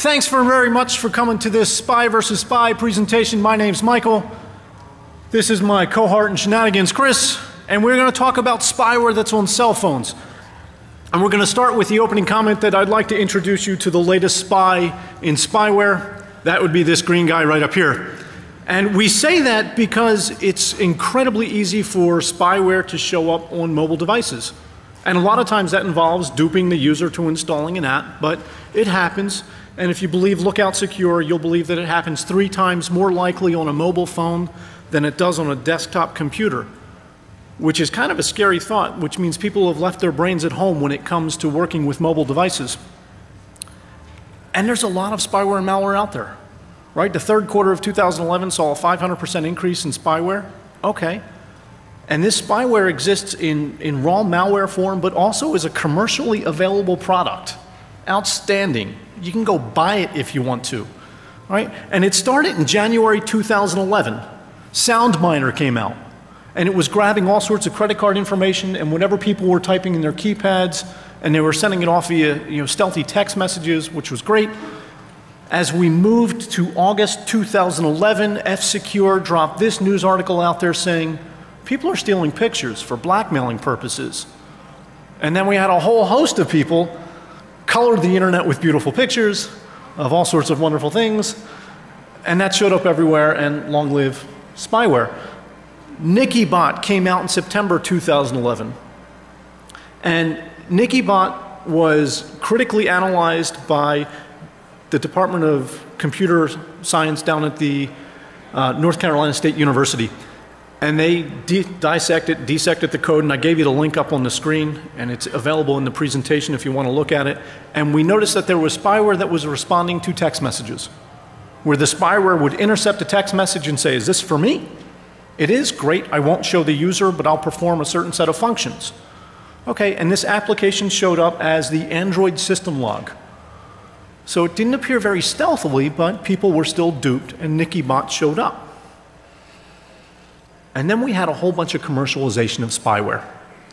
Thanks very much for coming to this Spy versus Spy presentation. My name's Michael. This is my cohort in shenanigans, Chris, and we're going to talk about spyware that's on cell phones. And we're going to start with the opening comment that I'd like to introduce you to the latest spy in spyware. That would be this green guy right up here. And we say that because it's incredibly easy for spyware to show up on mobile devices. And a lot of times that involves duping the user to installing an app, but it happens. And if you believe Lookout Secure, you'll believe that it happens 3 times more likely on a mobile phone than it does on a desktop computer, which is kind of a scary thought, which means people have left their brains at home when it comes to working with mobile devices. And there's a lot of spyware and malware out there, right? The third quarter of 2011 saw a 500% increase in spyware. Okay. And this spyware exists in raw malware form, but also as a commercially available product. Outstanding. You can go buy it if you want to, right? And it started in January 2011. SoundMiner came out, and it was grabbing all sorts of credit card information, and whenever people were typing in their keypads, and they were sending it off via stealthy text messages, which was great. As we moved to August 2011, F-Secure dropped this news article out there saying, people are stealing pictures for blackmailing purposes. And then we had a whole host of people colored the internet with beautiful pictures of all sorts of wonderful things, and that showed up everywhere, and long live spyware. NikiBot came out in September 2011, and NikiBot was critically analyzed by the Department of Computer Science down at the North Carolina State University. And they dissected the code, and I gave you the link up on the screen, and it's available in the presentation if you want to look at it. And we noticed that there was spyware that was responding to text messages, where the spyware would intercept a text message and say, is this for me? It is, great, I won't show the user, but I'll perform a certain set of functions. Okay, and this application showed up as the Android system log. So it didn't appear very stealthily, but people were still duped, and NikiBot showed up. And then we had a whole bunch of commercialization of spyware,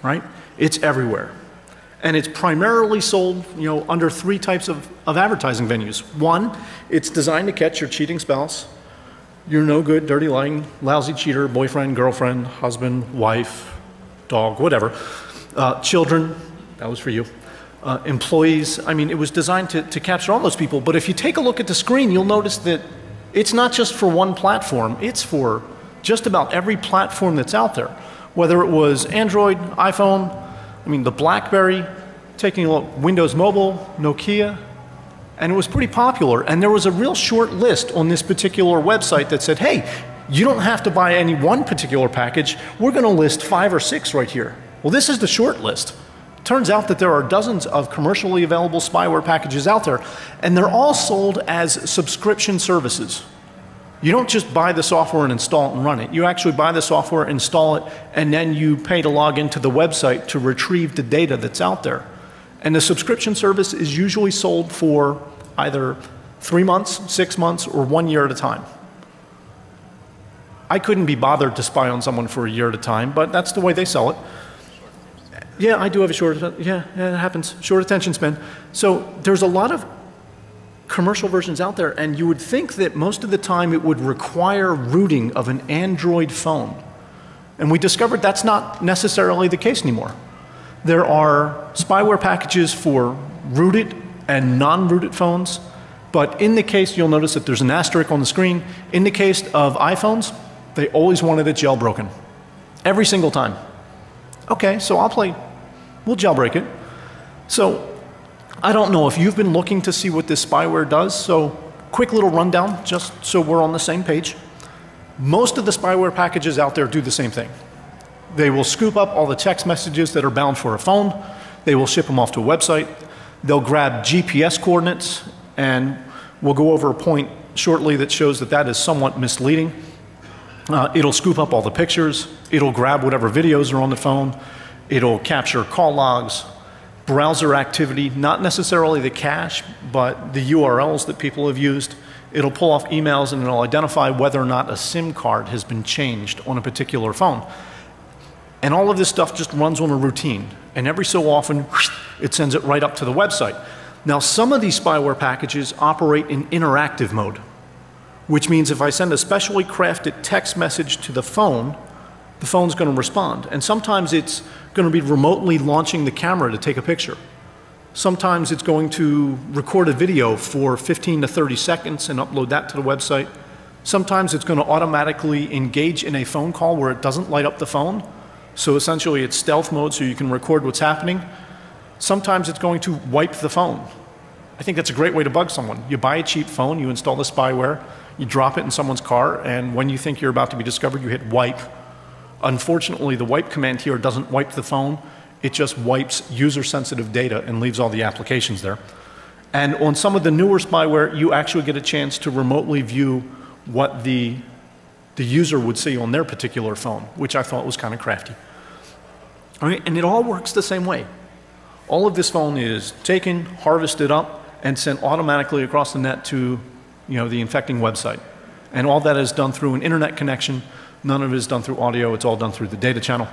right? It's everywhere. And it's primarily sold, under 3 types of advertising venues. 1, it's designed to catch your cheating spouse, your no good, dirty, lying, lousy cheater, boyfriend, girlfriend, husband, wife, dog, whatever. Children, that was for you. Employees, I mean, it was designed to capture all those people. But if you take a look at the screen, you'll notice that it's not just for one platform, it's for just about every platform that's out there. Whether it was Android, iPhone, I mean the BlackBerry, taking a look, Windows Mobile, Nokia, and it was pretty popular. And there was a real short list on this particular website that said, hey, you don't have to buy any one particular package, we're going to list 5 or 6 right here. Well, this is the short list. Turns out that there are dozens of commercially available spyware packages out there, and they're all sold as subscription services. You don't just buy the software and install it and run it. You actually buy the software, install it, and then you pay to log into the website to retrieve the data that's out there. And the subscription service is usually sold for either 3 months, 6 months, or 1 year at a time. I couldn't be bothered to spy on someone for a year at a time, but that's the way they sell it. Yeah, I do have a short, yeah, it happens, short attention span. So there's a lot of commercial versions out there, and you would think that most of the time it would require rooting of an Android phone. And we discovered that's not necessarily the case anymore. There are spyware packages for rooted and non-rooted phones, but in the case, you'll notice that there's an asterisk on the screen. In the case of iPhones, they always wanted it jailbroken. Every single time. Okay, so we'll jailbreak it. So I don't know if you've been looking to see what this spyware does, so quick little rundown just so we're on the same page. Most of the spyware packages out there do the same thing. They will scoop up all the text messages that are bound for a phone, they will ship them off to a website, they'll grab GPS coordinates, and we'll go over a point shortly that shows that that is somewhat misleading. It'll scoop up all the pictures, it'll grab whatever videos are on the phone, it'll capture call logs, browser activity, not necessarily the cache, but the URLs that people have used. It'll pull off emails, and it'll identify whether or not a SIM card has been changed on a particular phone. And all of this stuff just runs on a routine. And every so often, it sends it right up to the website. Now, some of these spyware packages operate in interactive mode, which means if I send a specially crafted text message to the phone's going to respond. And sometimes it's going to be remotely launching the camera to take a picture. Sometimes it's going to record a video for 15 to 30 seconds and upload that to the website. Sometimes it's going to automatically engage in a phone call where it doesn't light up the phone. So essentially it's stealth mode so you can record what's happening. Sometimes it's going to wipe the phone. I think that's a great way to bug someone. You buy a cheap phone, you install the spyware, you drop it in someone's car, and when you think you're about to be discovered, you hit wipe. Unfortunately, the wipe command here doesn't wipe the phone. It just wipes user-sensitive data and leaves all the applications there. And on some of the newer spyware, you actually get a chance to remotely view what the user would see on their particular phone, which I thought was kind of crafty. All right, and it all works the same way. All of this phone is taken, harvested up, and sent automatically across the net to, the infecting website. And all that is done through an internet connection. None of it is done through audio. It's all done through the data channel.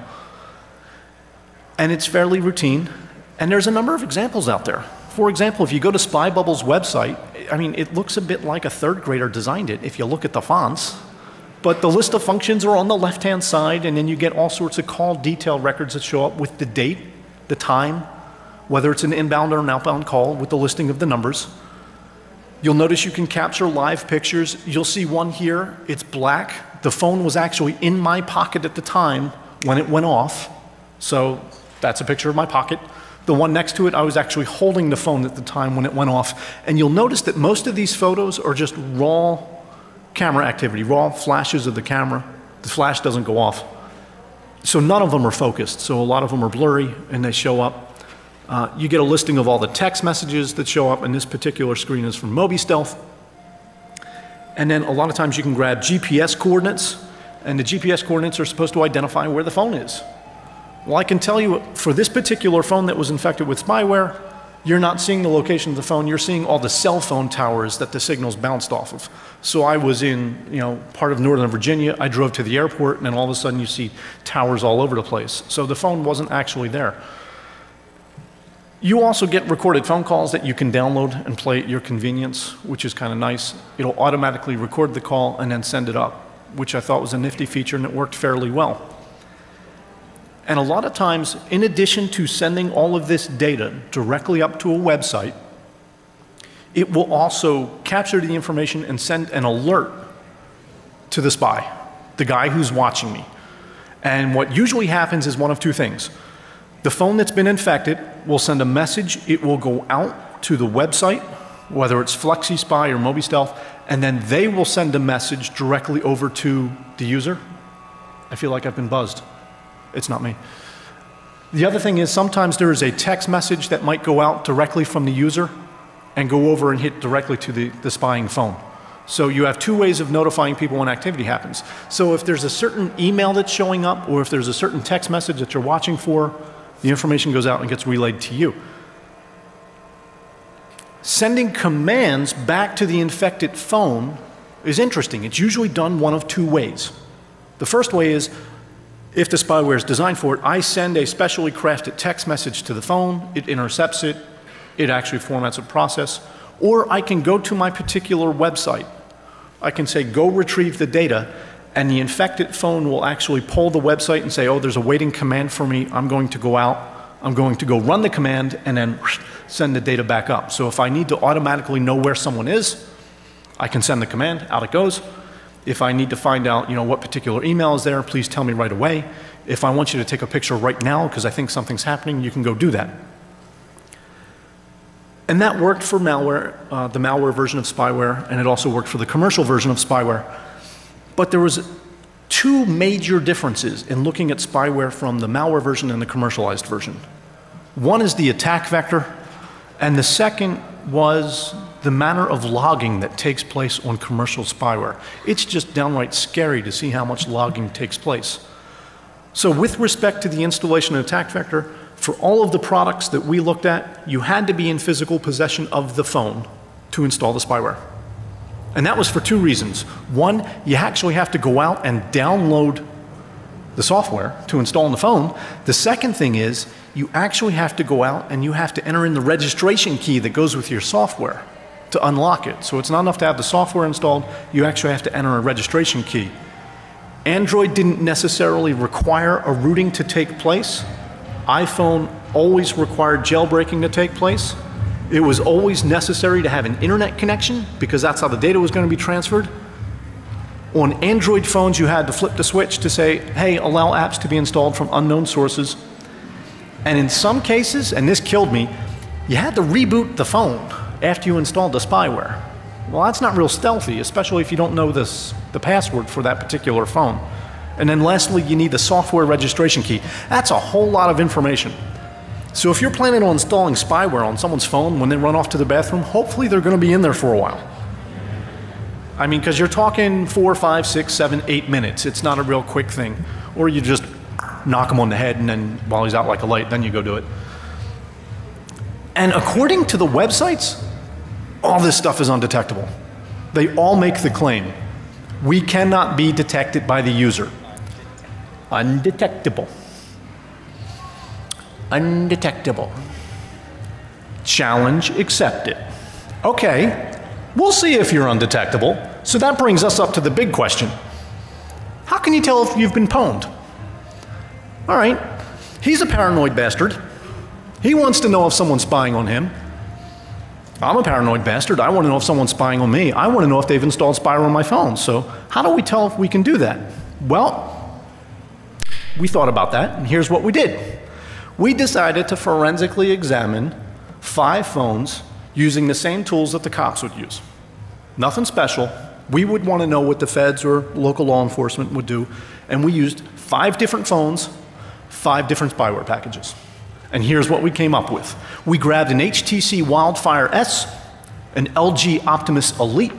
And it's fairly routine. And there's a number of examples out there. For example, if you go to SpyBubble's website, it looks a bit like a third grader designed it if you look at the fonts. But the list of functions are on the left-hand side, and then you get all sorts of call detail records that show up with the date, the time, whether it's an inbound or an outbound call with the listing of the numbers. You'll notice you can capture live pictures. You'll see one here, it's black. The phone was actually in my pocket at the time when it went off. So that's a picture of my pocket. The one next to it, I was actually holding the phone at the time when it went off. And you'll notice that most of these photos are just raw camera activity, raw flashes of the camera. The flash doesn't go off. So none of them are focused. So a lot of them are blurry and they show up. You get a listing of all the text messages that show up, and this particular screen is from MobiStealth. And then a lot of times you can grab GPS coordinates, and the GPS coordinates are supposed to identify where the phone is. Well, I can tell you, for this particular phone that was infected with spyware, you're not seeing the location of the phone, you're seeing all the cell phone towers that the signals bounced off of. So I was in, part of Northern Virginia, I drove to the airport, and then all of a sudden you see towers all over the place. So the phone wasn't actually there. You also get recorded phone calls that you can download and play at your convenience, which is kind of nice. It'll automatically record the call and then send it up, which I thought was a nifty feature, and it worked fairly well. And a lot of times, in addition to sending all of this data directly up to a website, it will also capture the information and send an alert to the spy, the guy who's watching me. And what usually happens is one of two things. The phone that's been infected will send a message. It will go out to the website, whether it's FlexiSpy or MobiStealth, and then they will send a message directly over to the user. I feel like I've been buzzed. It's not me. The other thing is sometimes there is a text message that might go out directly from the user and go over and hit directly to the spying phone. So you have two ways of notifying people when activity happens. So if there's a certain email that's showing up, or if there's a certain text message that you're watching for, the information goes out and gets relayed to you. Sending commands back to the infected phone is interesting. It's usually done one of two ways. The first way is, if the spyware is designed for it, I send a specially crafted text message to the phone, it intercepts it, it actually formats a process, or I can go to my particular website. I can say, go retrieve the data, and the infected phone will actually pull the website and say, oh, there's a waiting command for me, I'm going to go out, I'm going to go run the command, and then send the data back up. So if I need to automatically know where someone is, I can send the command, out it goes. If I need to find out, what particular email is there, please tell me right away. If I want you to take a picture right now because I think something's happening, you can go do that. And that worked for malware, the malware version of spyware, and it also worked for the commercial version of spyware. But there was two major differences in looking at spyware from the malware version and the commercialized version. One is the attack vector, and the second was the manner of logging that takes place on commercial spyware. It's just downright scary to see how much logging takes place. So with respect to the installation of attack vector, for all of the products that we looked at, you had to be in physical possession of the phone to install the spyware. And that was for two reasons. One, you actually have to go out and download the software to install on the phone. The second thing is you actually have to go out and you have to enter in the registration key that goes with your software to unlock it. So it's not enough to have the software installed, you actually have to enter a registration key. Android didn't necessarily require a rooting to take place. iPhone always required jailbreaking to take place. It was always necessary to have an internet connection because that's how the data was going to be transferred. On Android phones, you had to flip the switch to say, hey, allow apps to be installed from unknown sources. And in some cases, and this killed me, you had to reboot the phone after you installed the spyware. Well, that's not real stealthy, especially if you don't know the password for that particular phone. And then lastly, you need the software registration key. That's a whole lot of information. So if you're planning on installing spyware on someone's phone when they run off to the bathroom, hopefully they're going to be in there for a while. I mean, because you're talking 4, 5, 6, 7, 8 minutes. It's not a real quick thing. Or you just knock him on the head and then while he's out like a light, then you go do it. And according to the websites, all this stuff is undetectable. They all make the claim. We cannot be detected by the user. Undetectable. Undetectable. Challenge accepted. Okay, we'll see if you're undetectable. So that brings us up to the big question. How can you tell if you've been pwned? All right, he's a paranoid bastard. He wants to know if someone's spying on him. I'm a paranoid bastard. I want to know if someone's spying on me. I want to know if they've installed spyware on my phone. So how do we tell if we can do that? Well, we thought about that, and here's what we did. We decided to forensically examine 5 phones using the same tools that the cops would use. Nothing special. We would want to know what the feds or local law enforcement would do, and we used 5 different phones, 5 different spyware packages. And here's what we came up with. We grabbed an HTC Wildfire S, an LG Optimus Elite,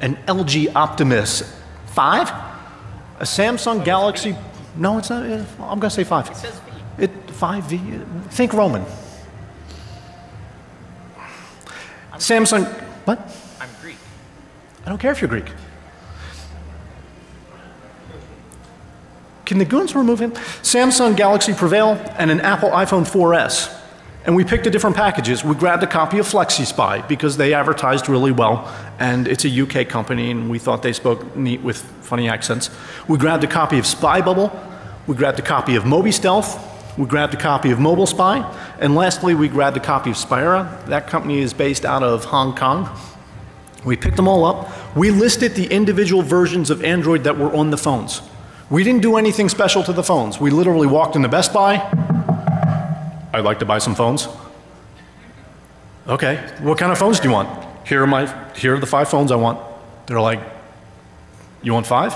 an LG Optimus 5, a Samsung Galaxy, no it's not, I'm gonna say 5. It says V. 5V, think Roman. Samsung, what? I'm Greek. I don't care if you're Greek. Can the goons remove him? Samsung Galaxy Prevail and an Apple iPhone 4S. And we picked the different packages. We grabbed a copy of FlexiSpy because they advertised really well and it's a UK company and we thought they spoke neat with funny accents. We grabbed a copy of Spy Bubble. We grabbed a copy of MobiStealth. We grabbed a copy of Mobile Spy. And lastly, we grabbed a copy of Spyware. That company is based out of Hong Kong. We picked them all up. We listed the individual versions of Android that were on the phones. We didn't do anything special to the phones. We literally walked into Best Buy. I'd like to buy some phones. Okay, what kind of phones do you want? Here are the 5 phones I want. They're like, you want 5?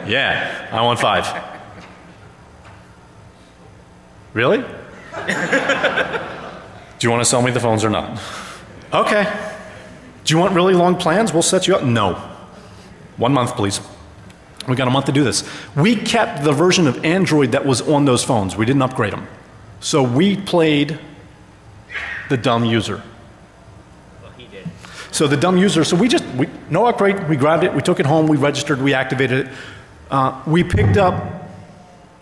Yeah, I want 5. Really? Do you want to sell me the phones or not? Okay. Do you want really long plans? We'll set you up. No. 1 month, please. We got a month to do this. We kept the version of Android that was on those phones. We didn't upgrade them. So we played the dumb user. Well, he did. So the dumb user, so no upgrade, we grabbed it, we took it home, we registered, we activated it. We picked up,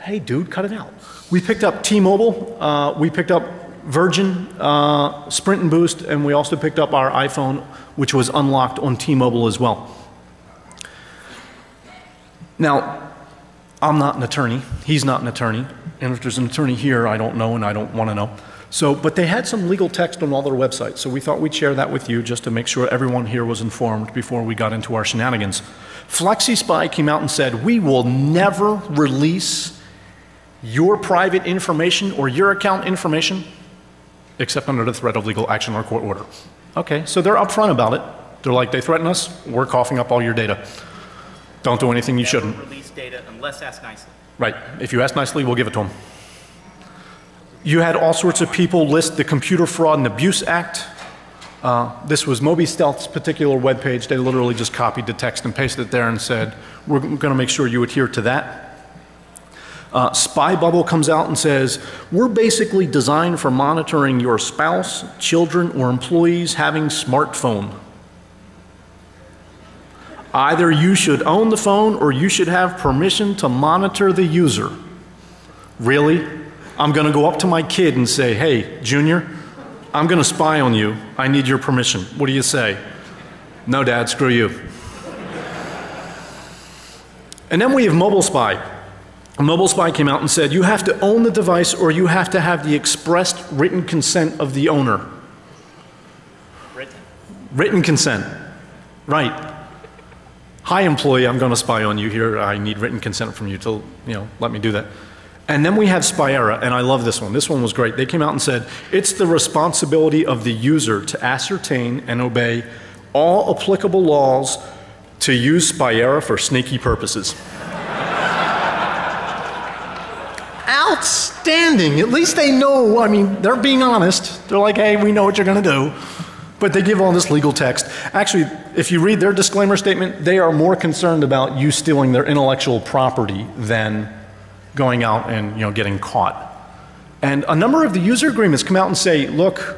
hey dude, cut it out. We picked up T-Mobile, we picked up Virgin, Sprint and Boost, and we also picked up our iPhone, which was unlocked on T-Mobile as well. Now, I'm not an attorney, he's not an attorney, and if there's an attorney here, I don't know and I don't want to know. So, but they had some legal text on all their websites, so we thought we'd share that with you just to make sure everyone here was informed before we got into our shenanigans. FlexiSpy came out and said, we will never release your private information or your account information except under the threat of legal action or court order. Okay, so they're upfront about it. They're like, they threaten us, we're coughing up all your data. Don't do anything you shouldn't. Release data unless asked nicely. Right. If you ask nicely, we'll give it to them. You had all sorts of people list the Computer Fraud and Abuse Act. This was MobiStealth's particular webpage. They literally just copied the text and pasted it there and said, we're going to make sure you adhere to that. Spy Bubble comes out and says, we're basically designed for monitoring your spouse, children, or employees having smartphone. Either you should own the phone or you should have permission to monitor the user. Really? I'm going to go up to my kid and say, hey, Junior, I'm going to spy on you. I need your permission. What do you say? No, Dad, screw you. And then we have Mobile Spy. Mobile Spy came out and said, you have to own the device or you have to have the expressed written consent of the owner. Written consent. Right. Hi, employee, I'm going to spy on you here. I need written consent from you to, let me do that. And then we have Spyware, and I love this one. This one was great. They came out and said, it's the responsibility of the user to ascertain and obey all applicable laws to use Spyware for sneaky purposes. Outstanding. At least they know, they're being honest. They're like, hey, we know what you're going to do. But they give all this legal text. Actually, if you read their disclaimer statement, they are more concerned about you stealing their intellectual property than going out and getting caught. And a number of the user agreements come out and say, look,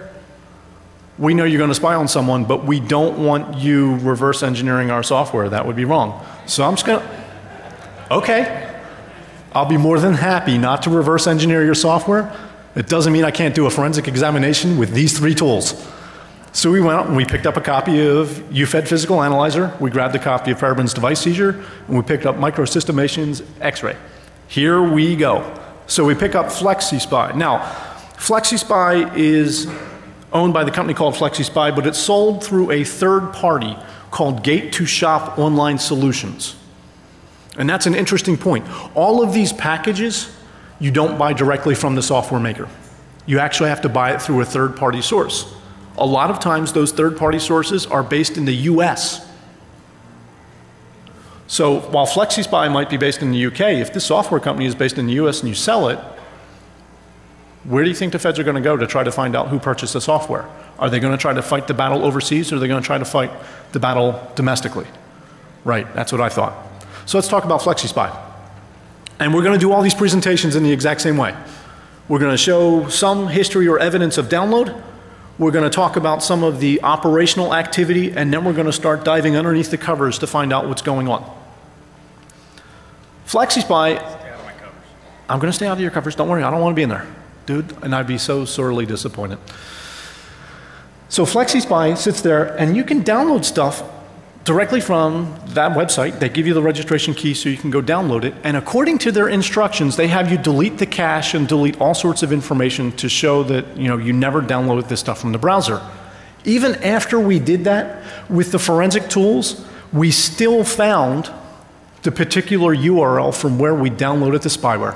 we know you're going to spy on someone, but we don't want you reverse engineering our software. That would be wrong. So I'm just going to, okay, I'll be more than happy not to reverse engineer your software. It doesn't mean I can't do a forensic examination with these 3 tools. So we went out and we picked up a copy of UFED Physical Analyzer, we grabbed a copy of Fairbairn's Device Seizure, and we picked up Microsystemation's X-Ray. Here we go. So we pick up FlexiSpy. Now, FlexiSpy is owned by the company called FlexiSpy, but it's sold through a third party called Gate2Shop Online Solutions. And that's an interesting point. All of these packages, you don't buy directly from the software maker. You actually have to buy it through a third party source. A lot of times those third-party sources are based in the US. So while FlexiSpy might be based in the UK, if this software company is based in the US and you sell it, where do you think the feds are going to go to try to find out who purchased the software? Are they going to try to fight the battle overseas or are they going to try to fight the battle domestically? Right, that's what I thought. So let's talk about FlexiSpy. And we're going to do all these presentations in the exact same way. We're going to show some history or evidence of download. We're going to talk about some of the operational activity, and then we're going to start diving underneath the covers to find out what's going on. FlexiSpy, stay out of my covers. I'm going to stay out of your covers. Don't worry, I don't want to be in there. Dude, and I'd be so sorely disappointed. So FlexiSpy sits there, and you can download stuff directly from that website. They give you the registration key so you can go download it. And according to their instructions, they have you delete the cache and delete all sorts of information to show that you never downloaded this stuff from the browser. Even after we did that with the forensic tools, we still found the particular URL from where we downloaded the spyware.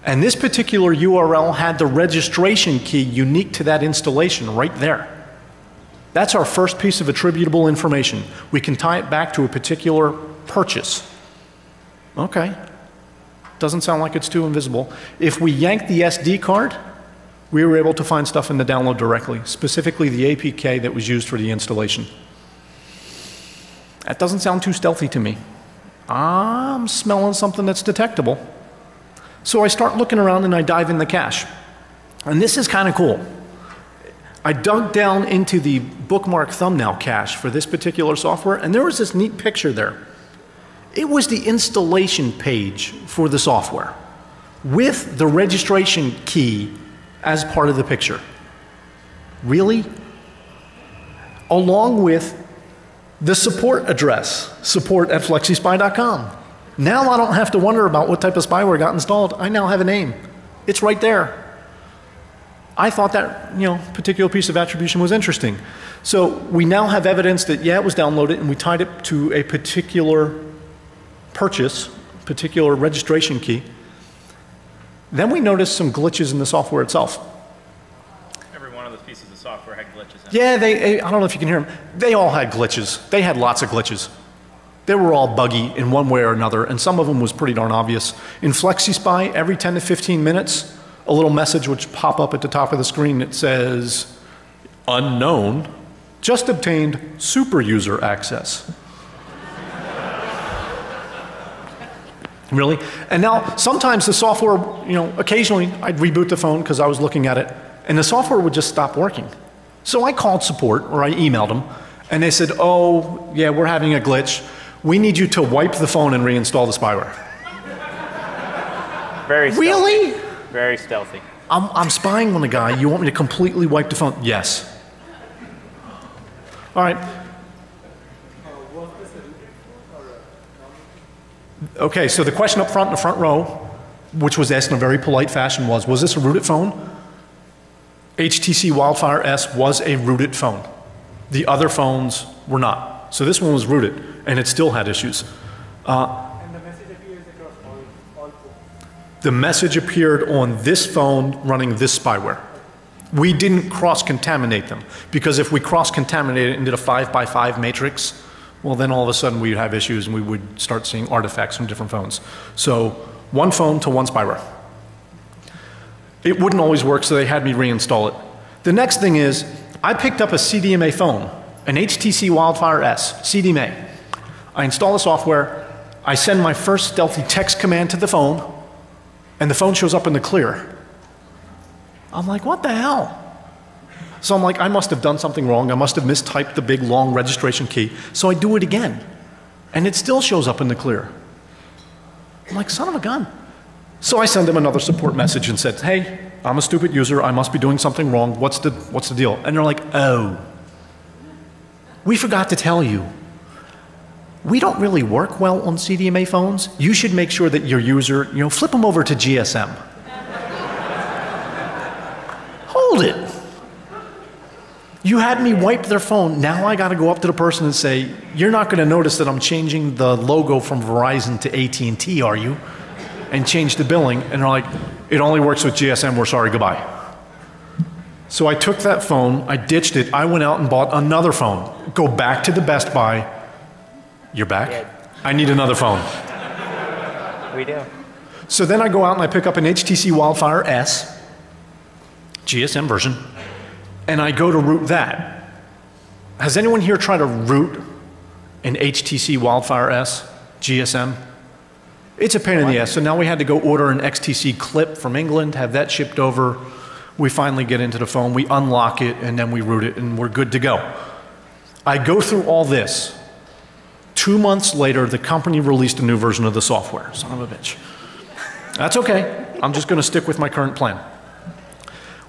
And this particular URL had the registration key unique to that installation right there. That's our first piece of attributable information. We can tie it back to a particular purchase. Okay. Doesn't sound like it's too invisible. If we yank the SD card, we were able to find stuff in the download directly, specifically the APK that was used for the installation. That doesn't sound too stealthy to me. I'm smelling something that's detectable. So I start looking around and I dive in the cache. And this is kind of cool. I dug down into the bookmark thumbnail cache for this particular software, and there was this neat picture there. It was the installation page for the software with the registration key as part of the picture. Really? Along with the support address, support@flexispy.com. Now I don't have to wonder about what type of spyware got installed. I now have a name. It's right there. I thought that particular piece of attribution was interesting. So we now have evidence that, yeah, it was downloaded, and we tied it to a particular purchase, particular registration key. Then we noticed some glitches in the software itself. Every one of those pieces of software had glitches in it. Yeah, I don't know if you can hear them. They all had glitches. They had lots of glitches. They were all buggy in one way or another, and some of them was pretty darn obvious. In FlexiSpy, every 10 to 15 minutes, a little message would pop up at the top of the screen that says, unknown, just obtained super user access. Really? And now, sometimes the software, occasionally I'd reboot the phone because I was looking at it, and the software would just stop working. So I called support, or I emailed them, And they said, oh, yeah, we're having a glitch. We need you to wipe the phone and reinstall the spyware. Very stealthy. Really? Very stealthy. I'm spying on a guy. You want me to completely wipe the phone? Yes. All right. Okay, so the question up front in the front row, which was asked in a very polite fashion, was this a rooted phone? HTC Wildfire S was a rooted phone. The other phones were not. So this one was rooted, and it still had issues. And the message appears across all phones. The message appeared on this phone running this spyware. We didn't cross-contaminate them, because if we cross-contaminated it and did a 5x5 matrix, well, then all of a sudden we'd have issues and we would start seeing artifacts from different phones. So one phone to one spyware. It wouldn't always work, so they had me reinstall it. The next thing is, I picked up a CDMA phone, an HTC Wildfire S, CDMA. I install the software, I send my first stealthy text command to the phone, and the phone shows up in the clear. I'm like, what the hell? So I'm like, I must have done something wrong. I must have mistyped the big long registration key. So I do it again, and it still shows up in the clear. I'm like, son of a gun. So I send them another support message and said, hey, I'm a stupid user. I must be doing something wrong. What's the deal? And they're like, oh, we forgot to tell you. We don't really work well on CDMA phones. You should make sure that your user, flip them over to GSM. Hold it. You had me wipe their phone. Now I got to go up to the person and say, you're not going to notice that I'm changing the logo from Verizon to AT&T, are you? And change the billing. And they're like, it only works with GSM. We're sorry. Goodbye. So I took that phone. I ditched it. I went out and bought another phone. Go back to the Best Buy. You're back? Yeah. I need another phone. We do. So then I go out and I pick up an HTC Wildfire S, GSM version, and I go to root that. Has anyone here tried to root an HTC Wildfire S, GSM? It's a pain in the ass. So now we had to go order an XTC clip from England, have that shipped over. We finally get into the phone, we unlock it, and then we root it, and we're good to go. I go through all this. 2 months later, the company released a new version of the software. Son of a bitch. That's okay. I'm just going to stick with my current plan.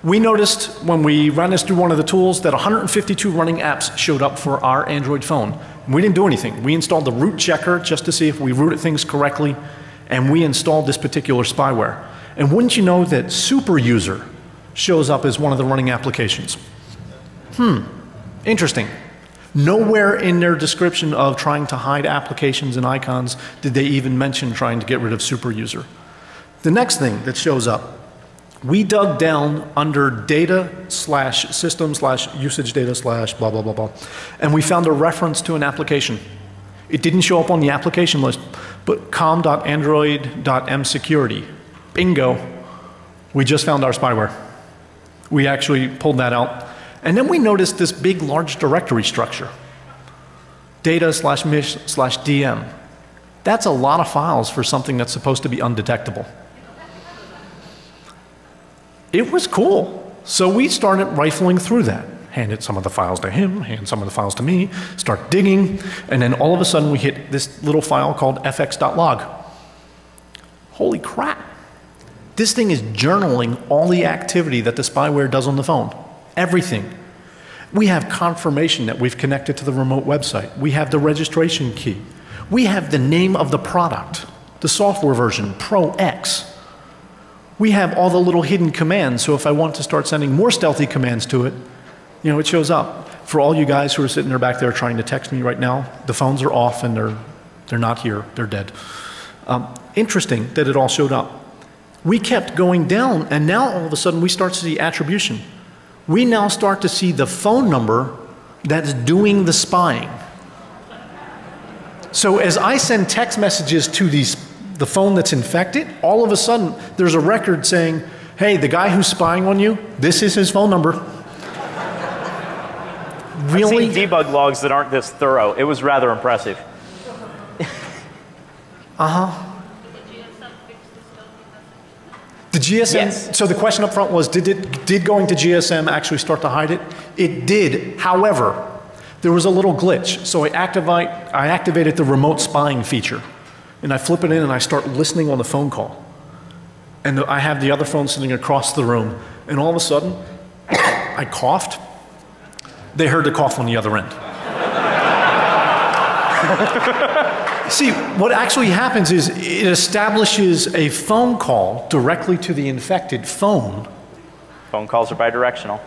We noticed when we ran this through one of the tools that 152 running apps showed up for our Android phone. And we didn't do anything. We installed the root checker just to see if we rooted things correctly, and we installed this particular spyware. And wouldn't you know that super user shows up as one of the running applications? Interesting. Nowhere in their description of trying to hide applications and icons did they even mention trying to get rid of super user. The next thing that shows up, we dug down under data/system/usage data/ blah, blah, blah, blah, and we found a reference to an application. It didn't show up on the application list, but com.android.msecurity. Bingo. We just found our spyware. We actually pulled that out. And then we noticed this big, large directory structure. Data/mish/dm. That's a lot of files for something that's supposed to be undetectable. It was cool. So we started rifling through that. Handed some of the files to him, hand some of the files to me, start digging, and then all of a sudden we hit this little file called fx.log. Holy crap. This thing is journaling all the activity that the spyware does on the phone. Everything. We have confirmation that we've connected to the remote website. We have the registration key. We have the name of the product, the software version, Pro X. We have all the little hidden commands, so if I want to start sending more stealthy commands to it, it shows up. For all you guys who are sitting there back there trying to text me right now, the phones are off and they're not here, they're dead. Interesting that it all showed up. We kept going down, and now all of a sudden we start to see attribution. We now start to see the phone number that's doing the spying. So as I send text messages to the phone that's infected, all of a sudden there's a record saying, hey, the guy who's spying on you, this is his phone number. Really? I've seen debug logs that aren't this thorough. It was rather impressive. The GSM, yes. So the question up front was, did going to GSM actually start to hide it? It did. However, There was a little glitch, so I activated the remote spying feature. And I flip it in and I start listening on the phone call. And I have the other phone sitting across the room, and all of a sudden, I coughed. They heard the cough on the other end. See, what actually happens is it establishes a phone call directly to the infected phone. Phone calls are bidirectional.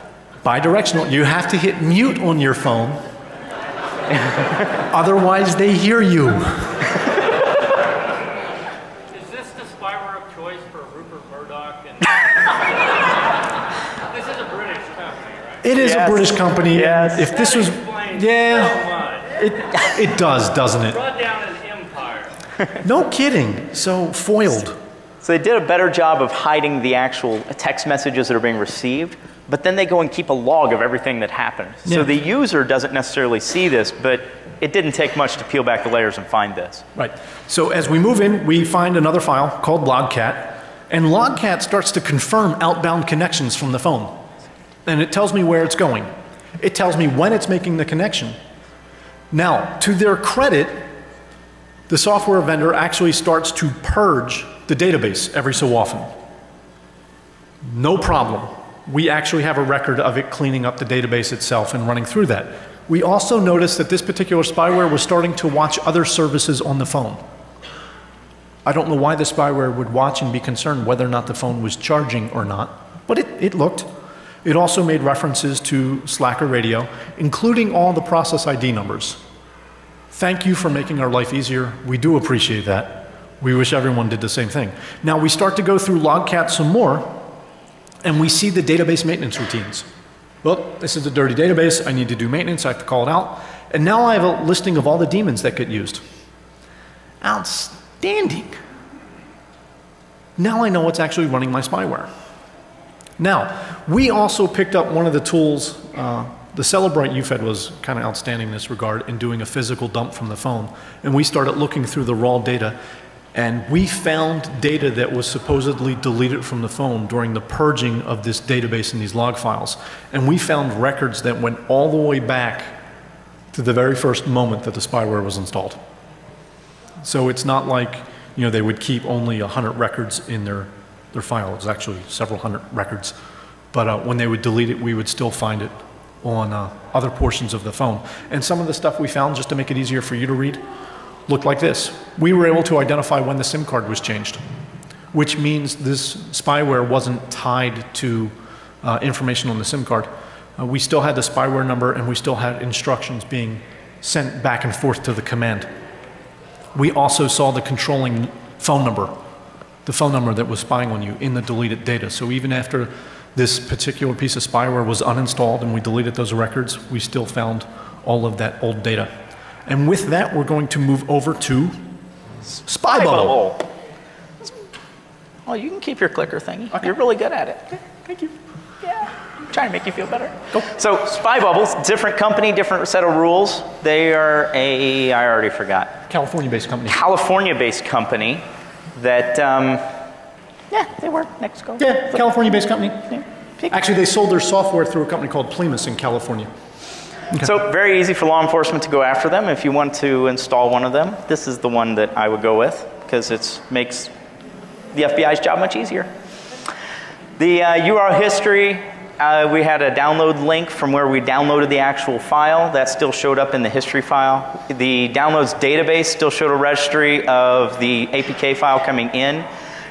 Bidirectional. You have to hit mute on your phone. Otherwise, they hear you. Is this the spyware of choice for Rupert Murdoch? And this is a British company, right? It is a British company. Yes. If this was, it does, doesn't it? Brought down an empire. No kidding. So foiled. So they did a better job of hiding the actual text messages that are being received, but then they go and keep a log of everything that happened. Yeah. So the user doesn't necessarily see this, but it didn't take much to peel back the layers and find this. Right. So as we move in, we find another file called logcat, and logcat starts to confirm outbound connections from the phone. And it tells me where it's going. It tells me when it's making the connection. Now, to their credit, the software vendor actually starts to purge the database every so often. No problem. We actually have a record of it cleaning up the database itself and running through that. We also noticed that this particular spyware was starting to watch other services on the phone. I don't know why the spyware would watch and be concerned whether or not the phone was charging or not, but it looked. It also made references to Slacker radio, including all the process ID numbers. Thank you for making our life easier. We do appreciate that. We wish everyone did the same thing. Now we start to go through logcat some more, and we see the database maintenance routines. Well, this is a dirty database. I need to do maintenance. I have to call it out. And now I have a listing of all the daemons that get used. Outstanding. Now I know what's actually running my spyware. Now, we also picked up one of the tools. The Celebrite UFED was kind of outstanding in this regard in doing a physical dump from the phone. And we started looking through the raw data, and we found data that was supposedly deleted from the phone during the purging of this database and these log files. And we found records that went all the way back to the very first moment that the spyware was installed. So it's not like, you know, they would keep only 100 records in their file. It was actually several hundred records. But when they would delete it, we would still find it on other portions of the phone. And some of the stuff we found, just to make it easier for you to read, looked like this. We were able to identify when the SIM card was changed, which means this spyware wasn't tied to information on the SIM card. We still had the spyware number, and we still had instructions being sent back and forth to the command. We also saw the controlling phone number, the phone number that was spying on you in the deleted data. So even after this particular piece of spyware was uninstalled and we deleted those records, we still found all of that old data. And with that, we're going to move over to Spybubble. Oh, you can keep your clicker thingy. Okay. You're really good at it. Okay, thank you. Yeah, I'm trying to make you feel better. Go. So Spybubble, different company, different set of rules. They are I already forgot. California-based company. California-based company that, yeah, they were. Next, go. Yeah, California-based company. Yeah. Actually, they sold their software through a company called Plimus in California. Okay. So very easy for law enforcement to go after them. If you want to install one of them, this is the one that I would go with because it makes the FBI's job much easier. The URL history, we had a download link from where we downloaded the actual file. That still showed up in the history file. The downloads database still showed a registry of the APK file coming in.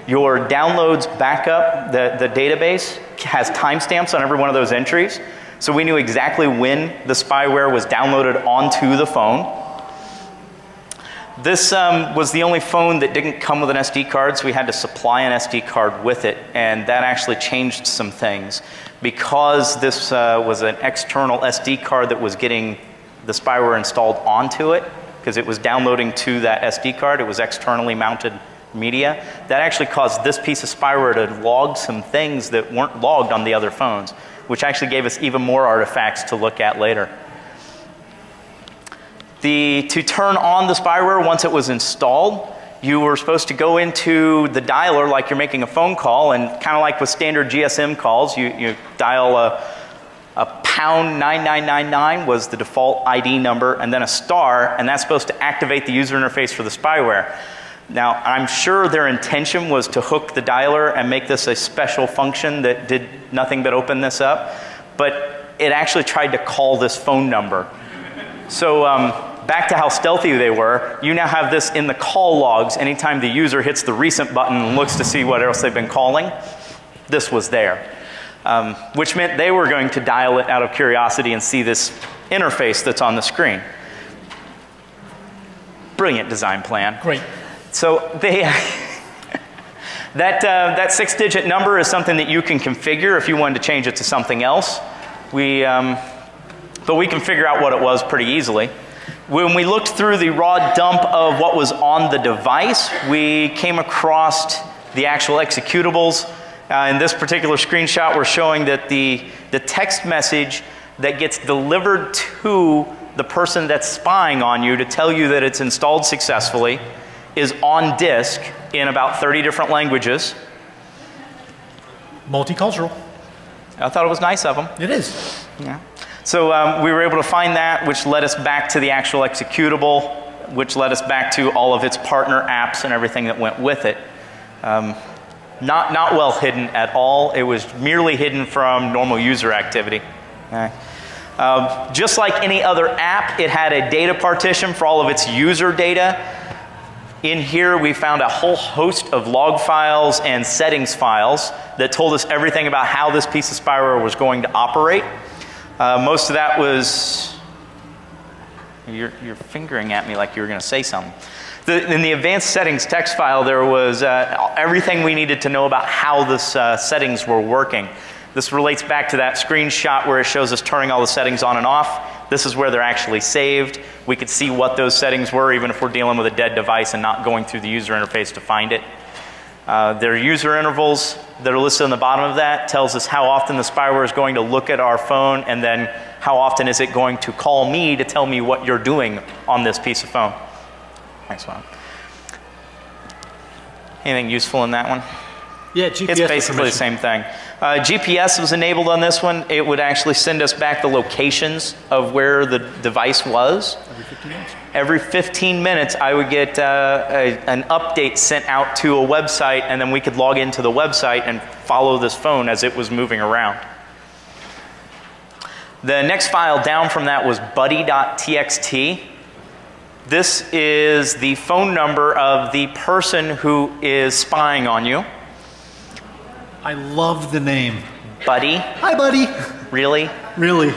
Your downloads backup, the database, has timestamps on every one of those entries. So we knew exactly when the spyware was downloaded onto the phone. This was the only phone that didn't come with an SD card, so we had to supply an SD card with it, and that actually changed some things. Because this was an external SD card that was getting the spyware installed onto it, because it was downloading to that SD card, it was externally mounted media, that actually caused this piece of spyware to log some things that weren't logged on the other phones, which actually gave us even more artifacts to look at later. To turn on the spyware once it was installed, you were supposed to go into the dialer like you're making a phone call, and kind of like with standard GSM calls, you dial a pound 9999 was the default ID number, and then a star, and that's supposed to activate the user interface for the spyware. Now, I'm sure their intention was to hook the dialer and make this a special function that did nothing but open this up, but it actually tried to call this phone number. So back to how stealthy they were, you now have this in the call logs. Anytime the user hits the recent button and looks to see what else they've been calling, this was there. Which meant they were going to dial it out of curiosity and see this interface that's on the screen. Brilliant design plan. Great. So they, that 6-digit number is something that you can configure if you wanted to change it to something else. But we can figure out what it was pretty easily. When we looked through the raw dump of what was on the device, we came across the actual executables. In this particular screenshot, we're showing that the text message that gets delivered to the person that's spying on you to tell you that it's installed successfully is on disk in about 30 different languages. Multicultural. I thought it was nice of them. It is. Yeah. So we were able to find that, which led us back to the actual executable, which led us back to all of its partner apps and everything that went with it. Not well hidden at all. It was merely hidden from normal user activity. Okay. Just like any other app, it had a data partition for all of its user data. In here, we found a whole host of log files and settings files that told us everything about how this piece of spyware was going to operate. Most of that was, you're fingering at me like you were going to say something. In the advanced settings text file, there was everything we needed to know about how the settings were working. This relates back to that screenshot where it shows us turning all the settings on and off. This is where they're actually saved. We could see what those settings were even if we're dealing with a dead device and not going through the user interface to find it. Their user intervals that are listed on the bottom of that tells us how often the spyware is going to look at our phone, and then how often is it going to call me to tell me what you're doing on this piece of phone. Next one. Anything useful in that one? Yeah, GPS. It's basically the same thing. GPS was enabled on this one. It would actually send us back the locations of where the device was. Every 15 minutes. Every 15 minutes, I would get an update sent out to a website, and then we could log into the website and follow this phone as it was moving around. The next file down from that was buddy.txt. This is the phone number of the person who is spying on you. I love the name. Buddy. Hi, buddy. Really? Really.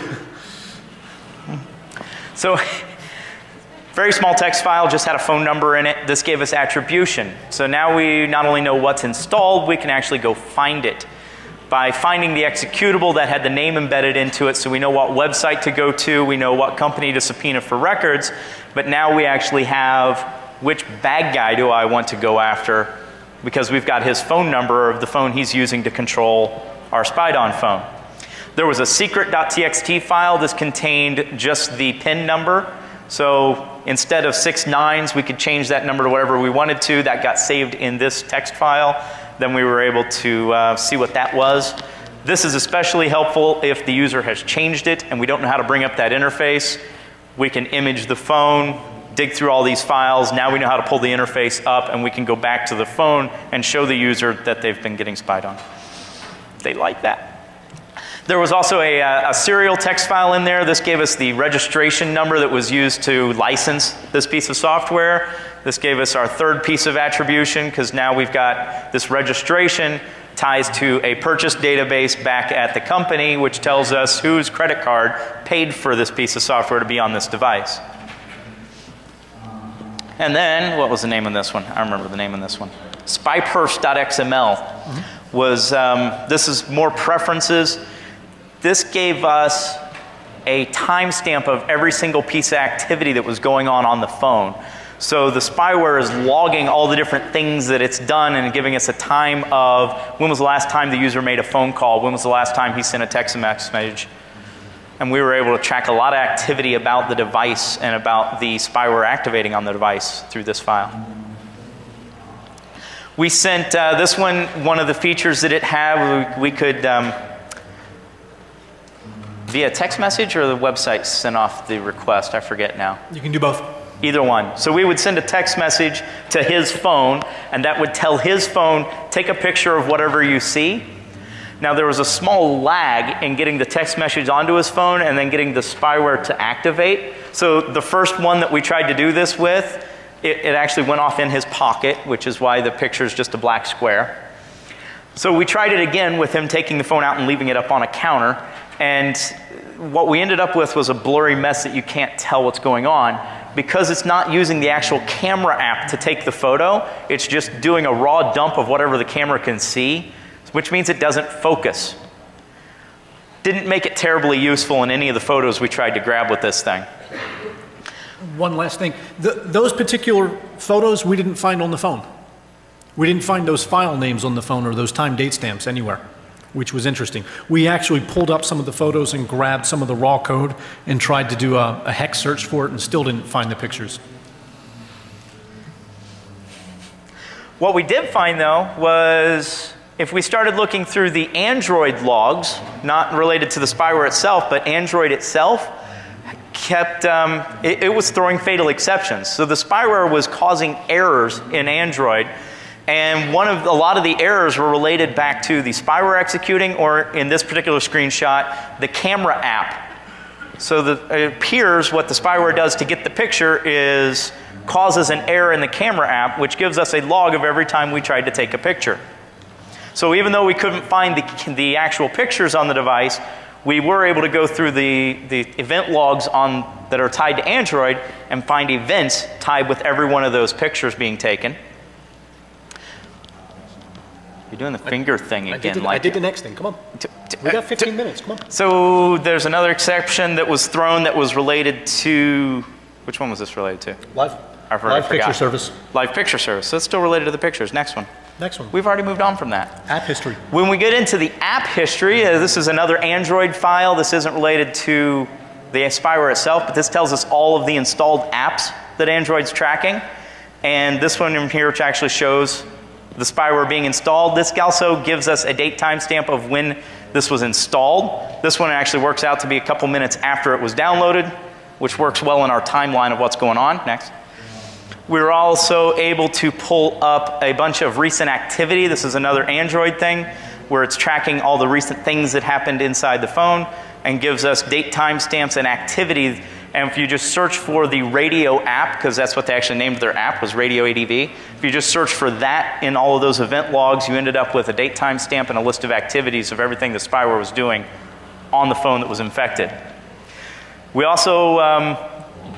So, very small text file, just had a phone number in it. This gave us attribution. So now we not only know what's installed, we can actually go find it. By finding the executable that had the name embedded into it, so we know what website to go to, we know what company to subpoena for records, but now we actually have which bad guy do I want to go after, because we've got his phone number of the phone he's using to control our spied on phone. There was a secret.txt file. This contained just the PIN number. So instead of 6 nines, we could change that number to whatever we wanted to. That got saved in this text file. Then we were able to see what that was. This is especially helpful if the user has changed it and we don't know how to bring up that interface. We can image the phone, dig through all these files. Now we know how to pull the interface up, and we can go back to the phone and show the user that they've been getting spied on. They like that. There was also a serial text file in there. This gave us the registration number that was used to license this piece of software. This gave us our third piece of attribution, because now we've got this registration ties to a purchase database back at the company, which tells us whose credit card paid for this piece of software to be on this device. And then, what was the name of this one? I remember the name of this one. Spyperfs.xml was, this is more preferences. This gave us a timestamp of every single piece of activity that was going on the phone. So the spyware is logging all the different things that it's done and giving us a time of when was the last time the user made a phone call, when was the last time he sent a text message. And we were able to track a lot of activity about the device and about the spyware activating on the device through this file. We sent this one of the features that it had, we could via text message or the website sent off the request? I forget now. You can do both. Either one. So we would send a text message to his phone, and that would tell his phone, take a picture of whatever you see. Now there was a small lag in getting the text message onto his phone and then getting the spyware to activate. So the first one that we tried to do this with, it actually went off in his pocket, which is why the picture is just a black square. So we tried it again with him taking the phone out and leaving it up on a counter, and what we ended up with was a blurry mess that you can't tell what's going on. Because it's not using the actual camera app to take the photo, it's just doing a raw dump of whatever the camera can see, which means it doesn't focus. Didn't make it terribly useful in any of the photos we tried to grab with this thing. One last thing. Those particular photos we didn't find on the phone. We didn't find those file names on the phone or those time date stamps anywhere, which was interesting. We actually pulled up some of the photos and grabbed some of the raw code and tried to do a hex search for it and still didn't find the pictures. What we did find though was if we started looking through the Android logs, not related to the spyware itself, but Android itself, kept, it was throwing fatal exceptions. So the spyware was causing errors in Android, and a lot of the errors were related back to the spyware executing, or in this particular screenshot, the camera app. So it appears what the spyware does to get the picture is causes an error in the camera app, which gives us a log of every time we tried to take a picture. So even though we couldn't find the actual pictures on the device, we were able to go through the event logs that are tied to Android and find events tied with every one of those pictures being taken. You're doing the finger thing again. I did the next thing. Come on. We got 15 minutes. Come on. So there's another exception that was thrown that was related to, which one was this related to? Live picture service. Live picture service. So it's still related to the pictures. Next one. Next one. We've already moved on from that. App history. When we get into the app history, this is another Android file. This isn't related to the spyware itself, but this tells us all of the installed apps that Android's tracking. And this one in here, which actually shows the spyware being installed. This also gives us a date timestamp of when this was installed. This one actually works out to be a couple minutes after it was downloaded, which works well in our timeline of what's going on. Next. We were also able to pull up a bunch of recent activity. This is another Android thing where it's tracking all the recent things that happened inside the phone and gives us date timestamps and activity. And if you just search for the radio app, because that's what they actually named their app, was Radio ADV. If you just search for that in all of those event logs, you ended up with a date timestamp and a list of activities of everything the spyware was doing on the phone that was infected. We also,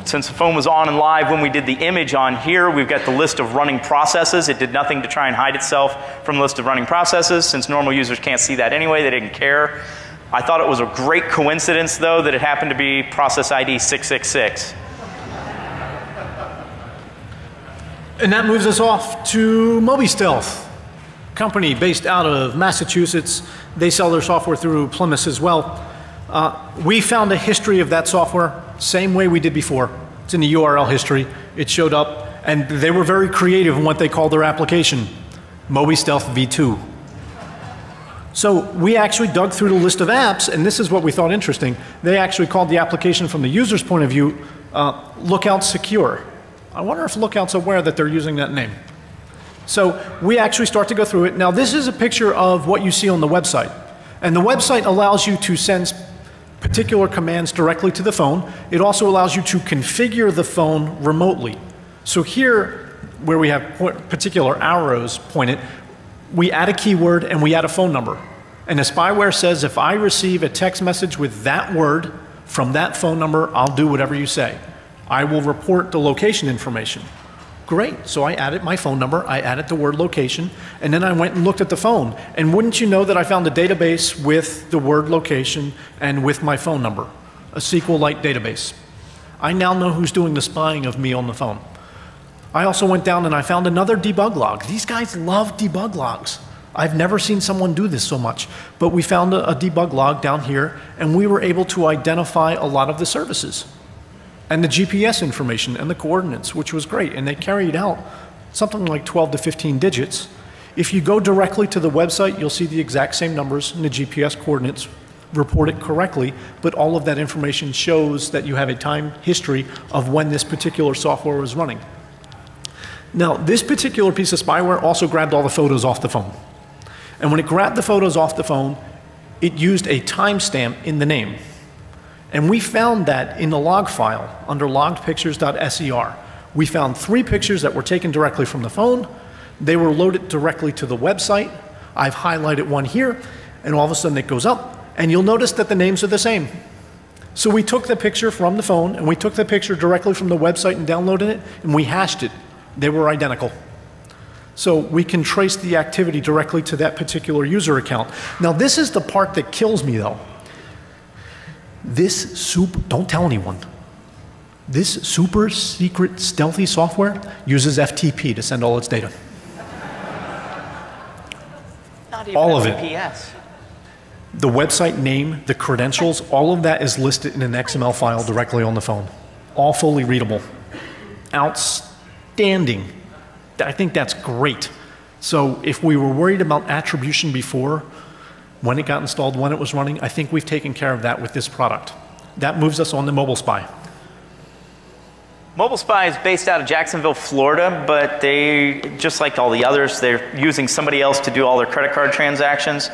since the phone was on and live when we did the image on here, we've got the list of running processes. It did nothing to try and hide itself from the list of running processes. Since normal users can't see that anyway, they didn't care. I thought it was a great coincidence, though, that it happened to be process ID 666. And that moves us off to MobiStealth, company based out of Massachusetts. They sell their software through Plymouth as well. We found a history of that software, same way we did before. It's in the URL history. It showed up, and they were very creative in what they called their application, MobiStealth V2. So we actually dug through the list of apps, and this is what we thought interesting. They actually called the application from the user's point of view, Lookout Secure. I wonder if Lookout's aware that they're using that name. So we actually start to go through it. Now this is a picture of what you see on the website. And the website allows you to send particular commands directly to the phone. It also allows you to configure the phone remotely. So here, where we have particular arrows pointed, we add a keyword and we add a phone number. And the spyware says if I receive a text message with that word from that phone number, I'll do whatever you say. I will report the location information. Great, so I added my phone number, I added the word location, and then I went and looked at the phone. And wouldn't you know that I found a database with the word location and with my phone number, a SQLite database. I now know who's doing the spying of me on the phone. I also went down and I found another debug log. These guys love debug logs. I've never seen someone do this so much. But we found a debug log down here, and we were able to identify a lot of the services and the GPS information and the coordinates, which was great. And they carried out something like 12 to 15 digits. If you go directly to the website, you'll see the exact same numbers and the GPS coordinates report it correctly, but all of that information shows that you have a time history of when this particular software was running. Now, this particular piece of spyware also grabbed all the photos off the phone. And when it grabbed the photos off the phone, it used a timestamp in the name. And we found that in the log file under loggedpictures.ser. We found 3 pictures that were taken directly from the phone. They were loaded directly to the website. I've highlighted one here, and all of a sudden it goes up, and you'll notice that the names are the same. So we took the picture from the phone, and we took the picture directly from the website and downloaded it, and we hashed it. They were identical. So we can trace the activity directly to that particular user account. Now this is the part that kills me though. Don't tell anyone. This super secret stealthy software uses FTP to send all its data. Not even all of it. VPS. The website name, the credentials, all of that is listed in an XML file directly on the phone. All fully readable. Outstanding. I think that's great. So if we were worried about attribution before, when it got installed, when it was running, I think we've taken care of that with this product. That moves us on to Mobile Spy. Mobile Spy is based out of Jacksonville, Florida, but they, just like all the others, they're using somebody else to do all their credit card transactions.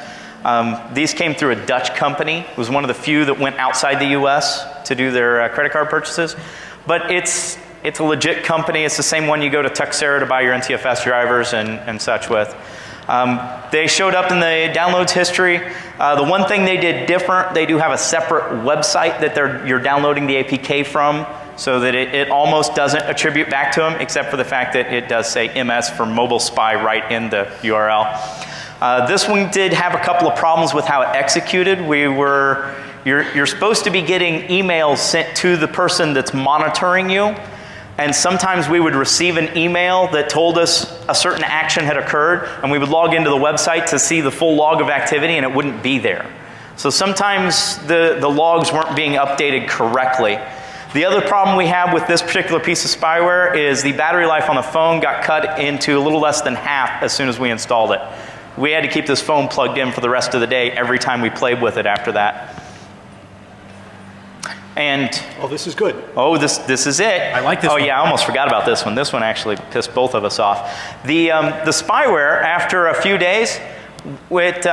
These came through a Dutch company. It was one of the few that went outside the US to do their credit card purchases. But it's a legit company. It's the same one you go to Tuxera to buy your NTFS drivers and such with. They showed up in the downloads history. The one thing they did different, they do have a separate website that you're downloading the APK from, so that it almost doesn't attribute back to them, except for the fact that it does say MS for Mobile Spy right in the URL. This one did have a couple of problems with how it executed. You're supposed to be getting emails sent to the person that's monitoring you. And sometimes we would receive an email that told us a certain action had occurred, and we would log into the website to see the full log of activity, and it wouldn't be there. So sometimes the logs weren't being updated correctly. The other problem we have with this particular piece of spyware is the battery life on the phone got cut into a little less than half as soon as we installed it. We had to keep this phone plugged in for the rest of the day every time we played with it after that. And oh, this is good. Oh, this is it. I like this one. Oh yeah, I almost forgot about this one. This one actually pissed both of us off. The spyware, after a few days, what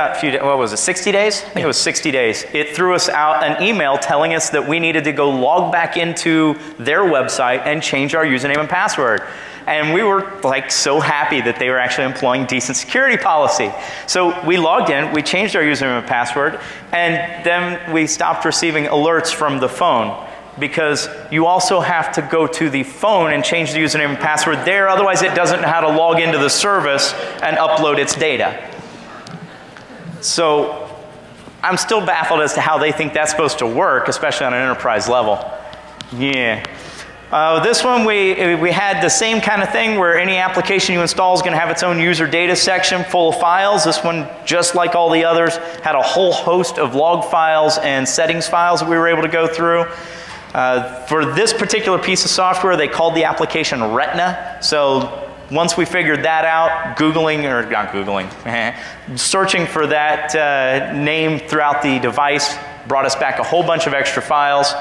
was it, 60 days? I think it was 60 days. It threw us out an email telling us that we needed to go log back into their website and change our username and password. And we were like so happy that they were actually employing decent security policy. So we logged in, we changed our username and password, and then we stopped receiving alerts from the phone, because you also have to go to the phone and change the username and password there, otherwise it doesn't know how to log into the service and upload its data. So I'm still baffled as to how they think that's supposed to work, especially on an enterprise level. Yeah. This one, we had the same kind of thing where any application you install is going to have its own user data section full of files. This one, just like all the others, had a whole host of log files and settings files that we were able to go through. For this particular piece of software, they called the application Retina. So once we figured that out, searching for that name throughout the device brought us back a whole bunch of extra files.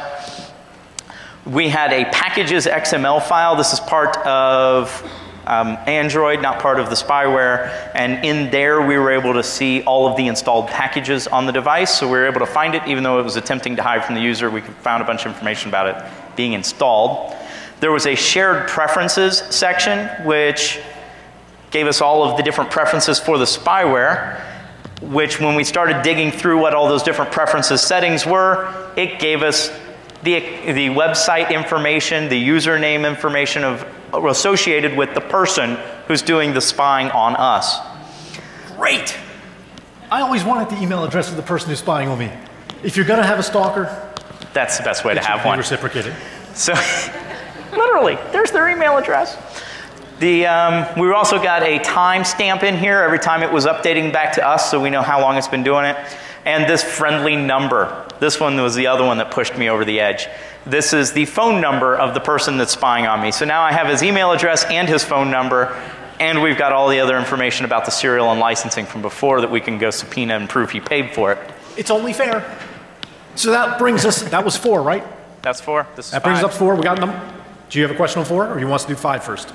We had a packages XML file. This is part of Android, not part of the spyware. And in there, we were able to see all of the installed packages on the device. So we were able to find it, even though it was attempting to hide from the user. We found a bunch of information about it being installed. There was a shared preferences section, which gave us all of the different preferences for the spyware, which when we started digging through what all those different preferences settings were, it gave us the website information, the username information associated with the person who's doing the spying on us. Great! I always wanted the email address of the person who's spying on me. If you're going to have a stalker, that's the best way to have one. Reciprocated. So, literally, there's their email address. We also got a timestamp in here every time it was updating back to us, so we know how long it's been doing it. And this friendly number. This one was the other one that pushed me over the edge. This is the phone number of the person that's spying on me. So now I have his email address and his phone number, and we've got all the other information about the serial and licensing from before that we can go subpoena and prove he paid for it. It's only fair. So that brings us, that was 4, right? That's 4. This is That brings 5. us up 4. We got them. Do you have a question on 4, or you want us to do 5 first?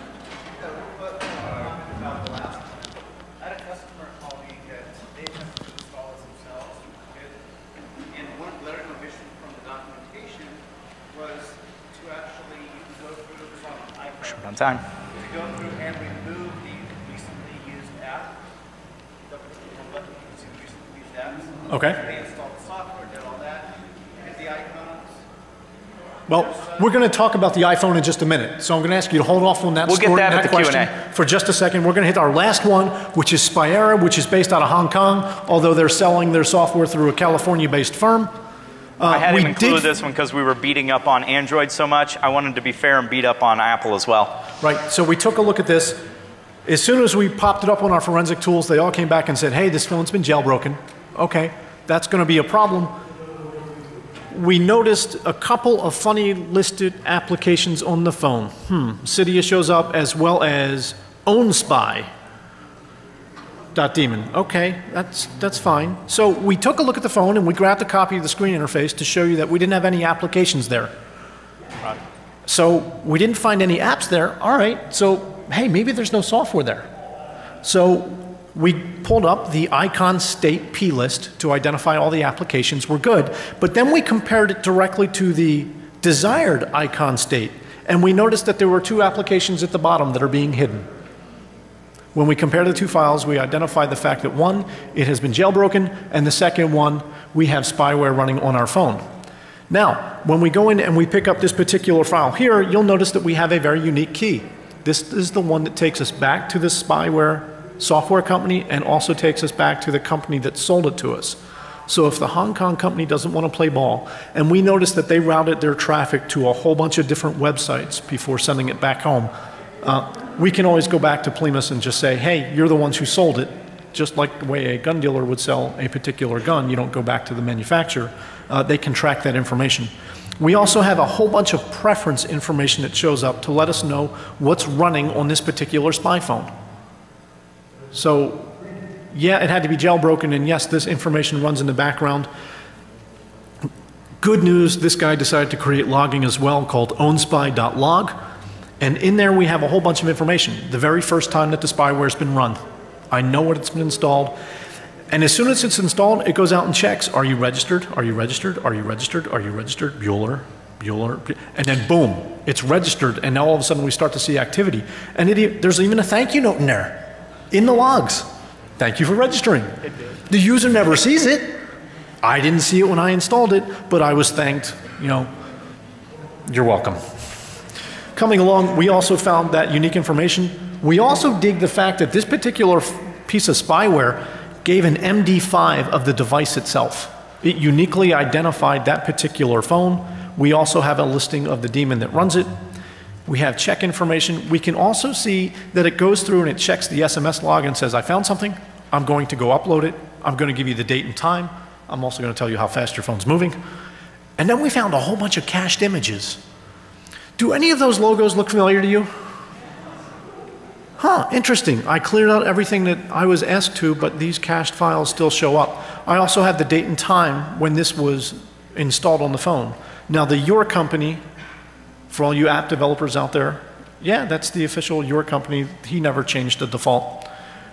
Short on time. To go through and remove the recently used app, recently used apps. Okay. They installed the software, did all that, hit the icons. Well, we're going to talk about the iPhone in just a minute, so I'm going to ask you to hold off on that We'll get story, that at the question Q&A. for just a second. We're going to hit our last one, which is Spyware, which is based out of Hong Kong, although they're selling their software through a California-based firm. I had we him include did- this one because we were beating up on Android so much. I wanted to be fair and beat up on Apple as well. Right, so we took a look at this. As soon as we popped it up on our forensic tools, they all came back and said, hey, this phone's been jailbroken. Okay, that's going to be a problem. We noticed a couple of funny listed applications on the phone. Cydia shows up as well as OwnSpy. .daemon. Okay, that's fine. So we took a look at the phone and we grabbed a copy of the screen interface to show you that we didn't have any applications there. Right. So we didn't find any apps there. All right, so hey, maybe there's no software there. So we pulled up the icon state P list to identify all the applications. We're good. But then we compared it directly to the desired icon state, and we noticed that there were 2 applications at the bottom that are being hidden. When we compare the 2 files, we identified the fact that 1, it has been jailbroken, and the second one, we have spyware running on our phone. Now, when we go in and we pick up this particular file here, you'll notice that we have a very unique key. This is the one that takes us back to the spyware software company and also takes us back to the company that sold it to us. So if the Hong Kong company doesn't want to play ball, and we notice that they routed their traffic to a whole bunch of different websites before sending it back home, we can always go back to Plimus and just say, hey, you're the ones who sold it. Just like the way a gun dealer would sell a particular gun, you don't go back to the manufacturer. They can track that information. We also have a whole bunch of preference information that shows up to let us know what's running on this particular spy phone. So, yeah, it had to be jailbroken, and yes, this information runs in the background. Good news, this guy decided to create logging as well called ownspy.log. And in there we have a whole bunch of information. The very first time that the spyware's been run. I know what it's been installed. And as soon as it's installed, it goes out and checks, are you registered? Are you registered? Are you registered? Are you registered? Bueller, and then boom, it's registered, and now all of a sudden we start to see activity. And there's even a thank you note in there, in the logs. Thank you for registering. The user never sees it. I didn't see it when I installed it, but I was thanked, you're welcome. Coming along, we also found that unique information. We also dig the fact that this particular piece of spyware gave an MD5 of the device itself. It uniquely identified that particular phone. We also have a listing of the daemon that runs it. We have check information. We can also see that it goes through and it checks the SMS log and says, I found something. I'm going to go upload it. I'm going to give you the date and time. I'm also going to tell you how fast your phone's moving. And then we found a whole bunch of cached images. Do any of those logos look familiar to you? Huh, interesting. I cleared out everything that I was asked to, but these cached files still show up. I also have the date and time when this was installed on the phone. Now the Your Company, for all you app developers out there, yeah, that's the official Your Company. He never changed the default.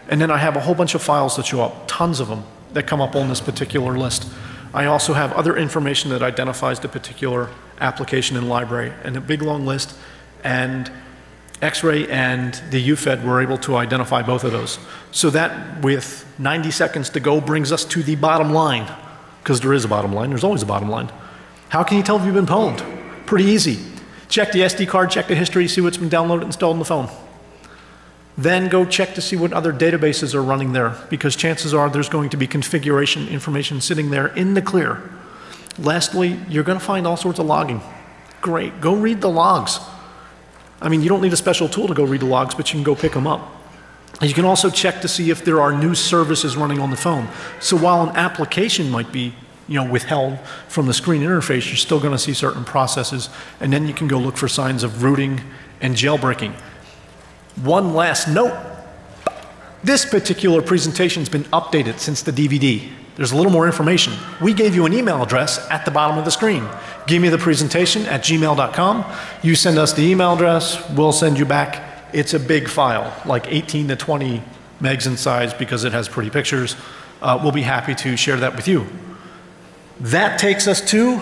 And then I have a whole bunch of files that show up, tons of them, that come up on this particular list. I also have other information that identifies the particular application and library, and a big long list, and X-ray and the UFED were able to identify both of those. So that, with 90 seconds to go, brings us to the bottom line, because there is a bottom line, there's always a bottom line. How can you tell if you've been pwned? Pretty easy. Check the SD card, check the history, see what's been downloaded and installed on the phone. Then go check to see what other databases are running there, because chances are there's going to be configuration information sitting there in the clear. Lastly, you're going to find all sorts of logging. Great, go read the logs. I mean, you don't need a special tool to go read the logs, but you can go pick them up. And you can also check to see if there are new services running on the phone. So while an application might be withheld from the screen interface, you're still going to see certain processes, and then you can go look for signs of rooting and jailbreaking. One last note, this particular presentation's been updated since the DVD. There's a little more information. We gave you an email address at the bottom of the screen. Give me the presentation at gmail.com. You send us the email address, we'll send you back. It's a big file, like 18 to 20 megs in size because it has pretty pictures. We'll be happy to share that with you. That takes us to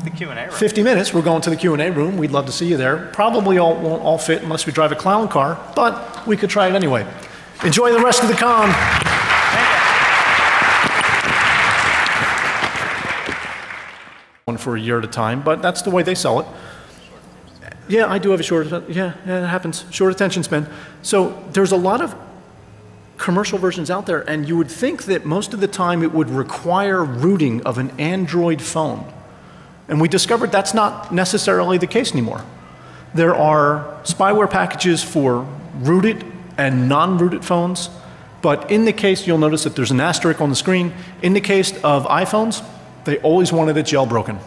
The Q&A room. 50 minutes. We're going to the Q&A room. We'd love to see you there. Probably won't all fit unless we drive a clown car, but we could try it anyway. Enjoy the rest of the con. One for a year at a time, but that's the way they sell it. Yeah, I do have a short, yeah, it happens. Short attention span. So there's a lot of commercial versions out there, and you would think that most of the time it would require rooting of an Android phone. And we discovered that's not necessarily the case anymore. There are spyware packages for rooted and non-rooted phones, but in the case, you'll notice that there's an asterisk on the screen. In the case of iPhones, they always wanted it jailbroken.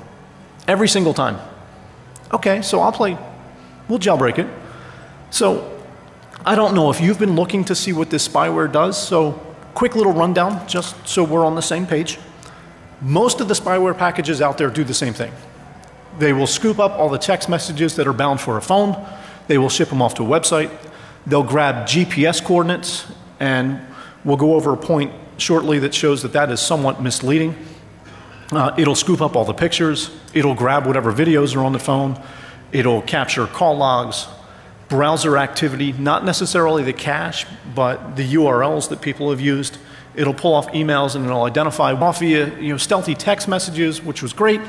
Every single time. Okay, so we'll jailbreak it. So I don't know if you've been looking to see what this spyware does, so quick little rundown, just so we're on the same page. Most of the spyware packages out there do the same thing. They will scoop up all the text messages that are bound for a phone. They will ship them off to a website. They'll grab GPS coordinates, and we'll go over a point shortly that shows that that is somewhat misleading. It'll scoop up all the pictures. It'll grab whatever videos are on the phone. It'll capture call logs, browser activity, not necessarily the cache, but the URLs that people have used. It'll pull off emails and it'll identify off via stealthy text messages, which was great.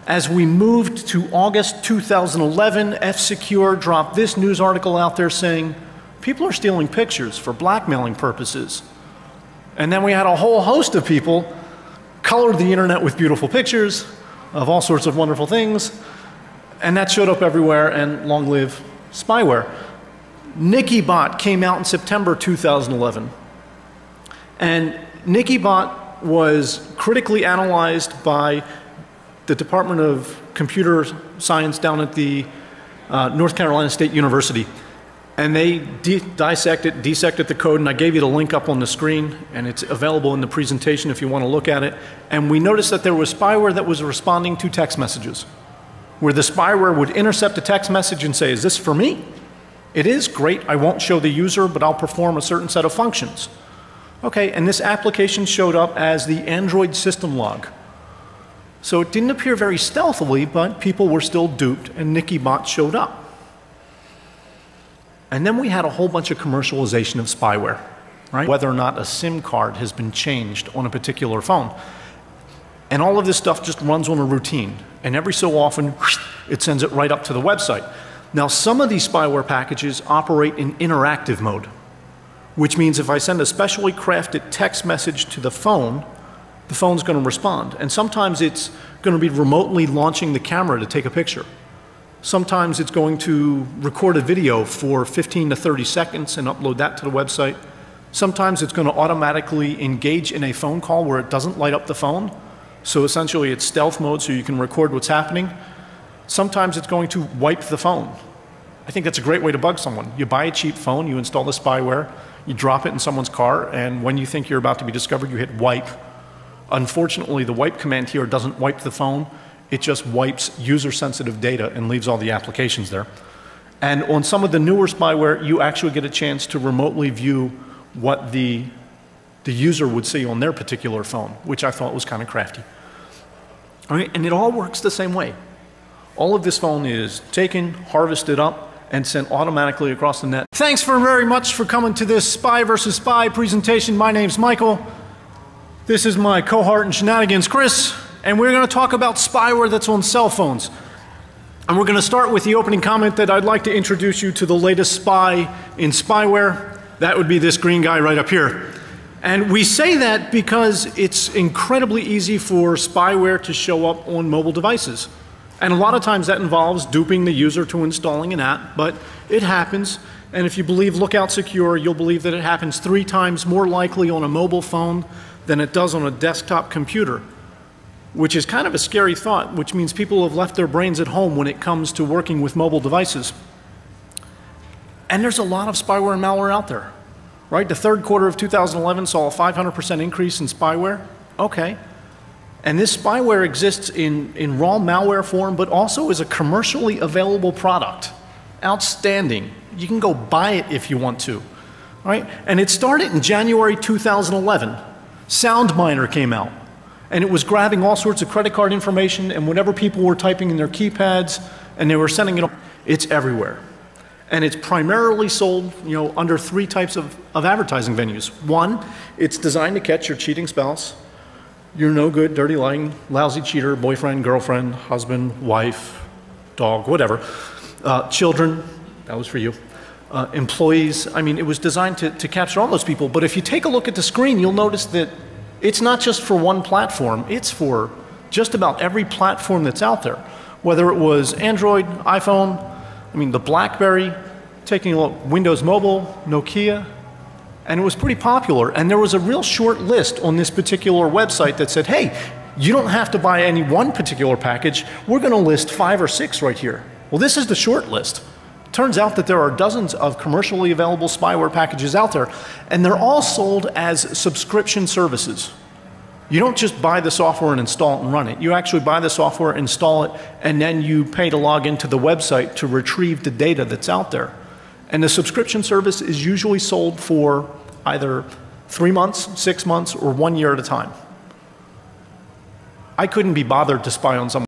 As we moved to August 2011, F-Secure dropped this news article out there saying, people are stealing pictures for blackmailing purposes. And then we had a whole host of people colored the internet with beautiful pictures of all sorts of wonderful things, and that showed up everywhere, and long live spyware. NikiBot came out in September 2011, and NikiBot was critically analyzed by the Department of Computer Science down at the North Carolina State University. And they dissected the code, and I gave you the link up on the screen, and it's available in the presentation if you want to look at it. And we noticed that there was spyware that was responding to text messages, where the spyware would intercept a text message and say, is this for me? It is, great, I won't show the user, but I'll perform a certain set of functions. Okay, and this application showed up as the Android system log. So it didn't appear very stealthily, but people were still duped, and NikiBot showed up. And then we had a whole bunch of commercialization of spyware, right? Whether or not a SIM card has been changed on a particular phone. And all of this stuff just runs on a routine. And every so often, it sends it right up to the website. Now, some of these spyware packages operate in interactive mode, which means if I send a specially crafted text message to the phone's going to respond. And sometimes it's going to be remotely launching the camera to take a picture. Sometimes it's going to record a video for 15 to 30 seconds and upload that to the website. Sometimes it's going to automatically engage in a phone call where it doesn't light up the phone. So essentially it's stealth mode so you can record what's happening. Sometimes it's going to wipe the phone. I think that's a great way to bug someone. You buy a cheap phone, you install the spyware, you drop it in someone's car, and when you think you're about to be discovered, you hit wipe. Unfortunately, the wipe command here doesn't wipe the phone. It just wipes user-sensitive data and leaves all the applications there. And on some of the newer spyware, you actually get a chance to remotely view what the user would see on their particular phone, which I thought was kind of crafty. All right, and it all works the same way. All of this phone is taken, harvested up, and sent automatically across the net. Thanks very much for coming to this Spy versus Spy presentation. My name's Michael. This is my cohort in shenanigans, Chris. And we're going to talk about spyware that's on cell phones. And we're going to start with the opening comment that I'd like to introduce you to the latest spy in spyware. That would be this green guy right up here. And we say that because it's incredibly easy for spyware to show up on mobile devices. And a lot of times that involves duping the user to installing an app, but it happens. And if you believe Lookout Secure, you'll believe that it happens 3 times more likely on a mobile phone than it does on a desktop computer. Which is kind of a scary thought, which means people have left their brains at home when it comes to working with mobile devices. And there's a lot of spyware and malware out there. right? The third quarter of 2011 saw a 500% increase in spyware. Okay. And this spyware exists in raw malware form, but also as a commercially available product. Outstanding. You can go buy it if you want to, right? And it started in January 2011. SoundMiner came out, and it was grabbing all sorts of credit card information and whatever people were typing in their keypads, and they were sending it. It's everywhere. And it's primarily sold, you know, under three types of advertising venues. One, it's designed to catch your cheating spouse, your no good, dirty, lying, lousy cheater, boyfriend, girlfriend, husband, wife, dog, whatever. Children, that was for you. Employees, I mean, it was designed to capture all those people. But if you take a look at the screen, you'll notice that it's not just for one platform, it's for just about every platform that's out there. Whether it was Android, iPhone, I mean, the BlackBerry, taking a look, Windows Mobile, Nokia, and it was pretty popular. And there was a real short list on this particular website that said, hey, you don't have to buy any one particular package. We're going to list 5 or 6 right here. Well, this is the short list. Turns out that there are dozens of commercially available spyware packages out there, and they're all sold as subscription services. You don't just buy the software and install it and run it. You actually buy the software, install it, and then you pay to log into the website to retrieve the data that's out there. And the subscription service is usually sold for either 3 months, 6 months, or 1 year at a time. I couldn't be bothered to spy on someone